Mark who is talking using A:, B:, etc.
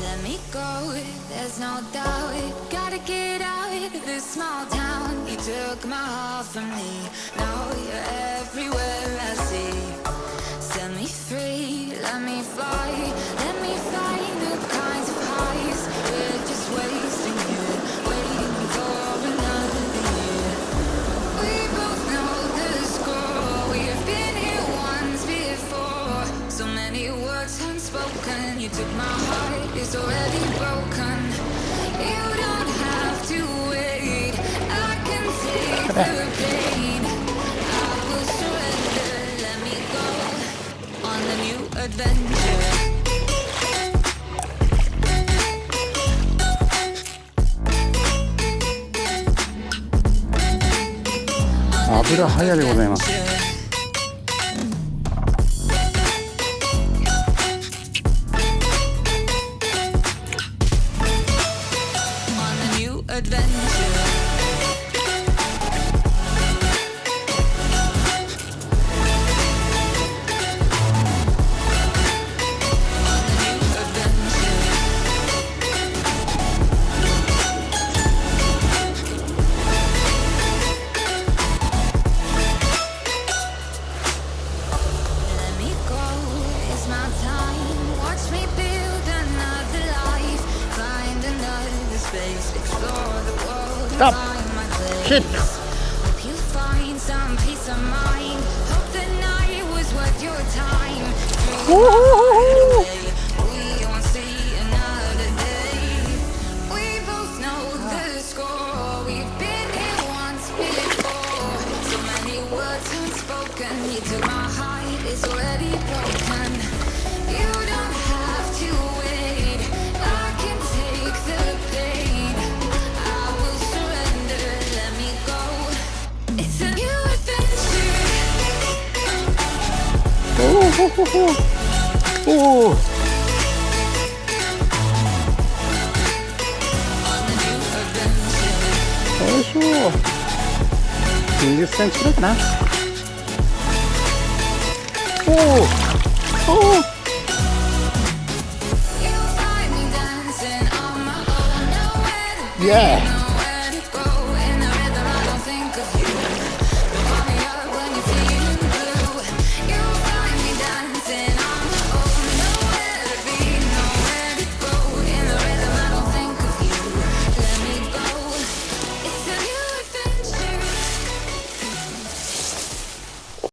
A: Let me go, there's no doubt. Gotta get out of this small town. You took my heart from me. Now you're everywhere I see. Set me free, let me fly. Let me find new kinds of highs. We're just wasting it, waiting for another year. We both know the score. We've been here once before. So many words unspoken. You took my heart, it's already broken. You don't have to wait. I can take the pain. I will surrender. Let me go on a new adventure.
B: 油早でございます。Stop! Shit!
A: Hope you find some peace of mind. Hope the night was worth your time.
B: Woo-hoo-hoo-hoo.
A: We won't see another day. We both know the score. We've been here once before. So many words unspoken. You took my heart, it's already broken. You don't have to wait. I can take the pain. I will surrender. Let me go. It's a new adventure.
B: Oh!
A: On a new adventure.
B: よいしょ。20センチくらいかな。おお。おお。
A: You find me dancing on my own. Nowhere to be.
B: Yeah.